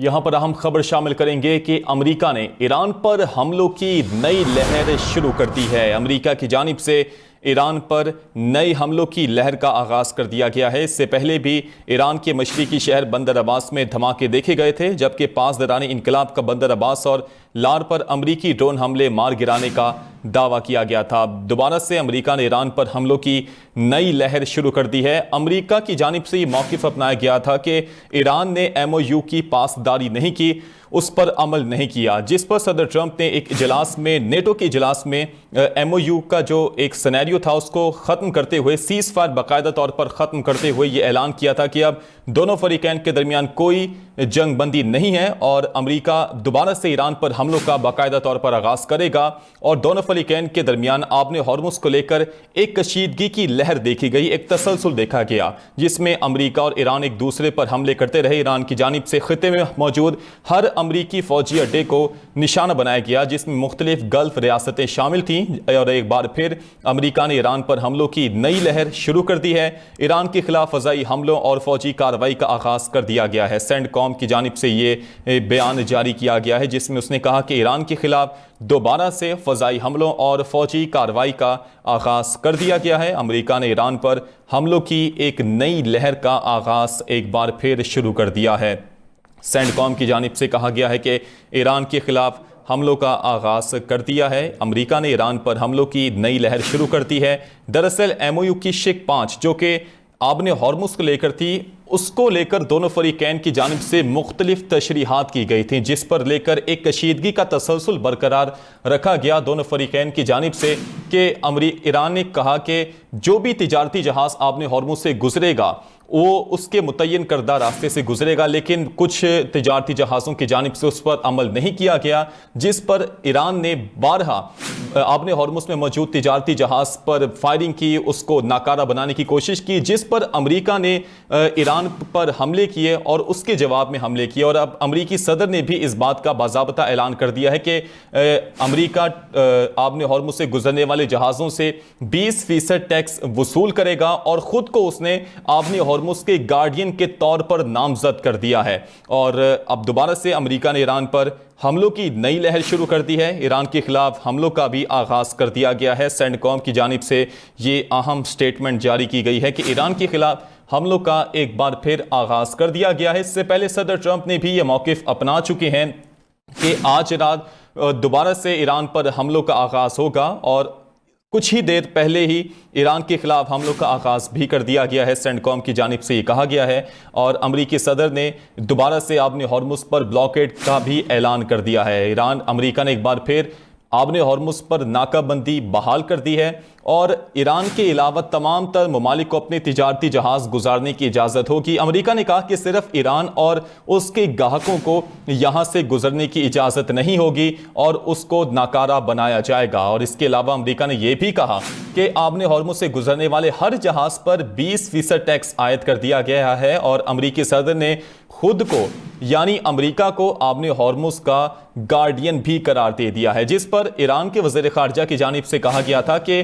यहां पर अहम खबर शामिल करेंगे कि अमेरिका ने ईरान पर हमलों की नई लहर शुरू कर दी है। अमेरिका की जानिब से ईरान पर नए हमलों की लहर का आगाज़ कर दिया गया है। इससे पहले भी ईरान के मशरिकी शहर बंदर अब्बास में धमाके देखे गए थे, जबकि पासदारान इनकलाब का बंदर अब्बास और लार पर अमरीकी ड्रोन हमले मार गिराने का दावा किया गया था। दोबारा से अमेरिका ने ईरान पर हमलों की नई लहर शुरू कर दी है। अमेरिका की जानिब से ये मौक़िफ़ अपनाया गया था कि ईरान ने MOU की पासदारी नहीं की, उस पर अमल नहीं किया, जिस पर सदर ट्रंप ने एक इजलास में, नेटो के इजलास में MOU का जो एक सिनेरियो था उसको ख़त्म करते हुए, सीज़ फायर बाकायदा तौर पर ख़त्म करते हुए ये ऐलान किया था कि अब दोनों फरीकैन के दरमियान कोई जंग बंदी नहीं है और अमेरिका दोबारा से ईरान पर हमलों का बाकायदा तौर पर आगाज़ करेगा। और दोनों फरीकैन के दरमियान आबने हॉर्मुज़ को लेकर एक कशीदगी की लहर देखी गई, एक तसलसल देखा गया, जिसमें अमेरिका और ईरान एक दूसरे पर हमले करते रहे। ईरान की जानिब से खित्ते में मौजूद हर अमरीकी फौजी अड्डे को निशाना बनाया गया, जिसमें मुख्तलिफ गल्फ रियासतें शामिल थीं। और एक बार फिर अमेरिका ने ईरान पर हमलों की नई लहर शुरू कर दी है। ईरान के खिलाफ फ़ज़ाई हमलों और फौजी कार्रवाई का आगाज़ कर दिया गया है। सेंटकॉम की जानिब से ये बयान जारी किया गया है, जिसमें उसने कहा कि ईरान के खिलाफ दोबारा से फ़ज़ाई हमलों और फौजी कार्रवाई का आगाज़ कर दिया गया है। अमेरिका ने ईरान पर हमलों की एक नई लहर का आगाज़ एक बार फिर शुरू कर दिया है। सेंटकॉम की जानिब से कहा गया है कि ईरान के खिलाफ हमलों का आगाज़ कर दिया है। अमेरिका ने ईरान पर हमलों की नई लहर शुरू कर दी है। दरअसल MOU की शिक 5 जो कि आबने हॉर्मुज़ को लेकर थी, उसको लेकर दोनों फरीकैन की जानिब से मुख्तलिफ तशरीहात की गई थी, जिस पर लेकर एक कशीदगी का तसलसल बरकरार रखा गया दोनों फरीकैन की जानिब से कि ईरान ने कहा कि जो भी तिजारती जहाज़ आबने हॉर्मुज़ से गुजरेगा वो उसके मुतय्यन करदा रास्ते से गुजरेगा, लेकिन कुछ तिजारती जहाज़ों की जानिब से उस पर अमल नहीं किया गया, जिस पर ईरान ने बारहा आबने हॉर्मुज़ में मौजूद तिजारती जहाज़ पर फायरिंग की, उसको नाकारा बनाने की कोशिश की, जिस पर अमेरिका ने ईरान पर हमले किए और उसके जवाब में हमले किए। और अब अमेरिकी सदर ने भी इस बात का बाज़ाबता ऐलान कर दिया है कि अमेरिका आबने हॉर्मुज़ से गुजरने वाले जहाज़ों से 20% टैक्स वसूल करेगा और ख़ुद को उसने आबने हॉर्मुज़ के गार्डियन के तौर पर नामजद कर दिया है। और अब दोबारा से अमेरिका ने ईरान पर हमलों की नई लहर शुरू कर दी है। ईरान के खिलाफ हमलों का भी आगाज़ कर दिया गया है। सेंटकॉम की जानिब से ये अहम स्टेटमेंट जारी की गई है कि ईरान के खिलाफ हमलों का एक बार फिर आगाज़ कर दिया गया है। इससे पहले सदर ट्रंप ने भी ये मौक़िफ़ अपना चुके हैं कि आज रात दोबारा से ईरान पर हमलों का आगाज़ होगा और कुछ ही देर पहले ही ईरान के खिलाफ हमलों का आगाज़ भी कर दिया गया है। सेंटकॉम की जानिब से ये कहा गया है और अमरीकी सदर ने दोबारा से आबने हॉर्मुज़ पर ब्लॉकेड का भी ऐलान कर दिया है। अमरीका ने एक बार फिर आबने हॉर्मुज़ पर नाकाबंदी बहाल कर दी है और ईरान के अलावा तमाम तर ममालिक को अपने तिजारती जहाज़ गुजारने की इजाज़त होगी। अमेरिका ने कहा कि सिर्फ ईरान और उसके गाहकों को यहाँ से गुजरने की इजाज़त नहीं होगी और उसको नाकारा बनाया जाएगा। और इसके अलावा अमेरिका ने यह भी कहा कि आबने हॉर्मुज़ से गुजरने वाले हर जहाज़ पर 20% टैक्स आयद कर दिया गया है। और अमेरिकी सदर ने खुद को यानी अमेरिका को आबने हॉर्मुज़ का गार्डियन भी करार दे दिया है, जिस पर ईरान के वज़ीर ख़ारजा की जानिब से कहा गया था कि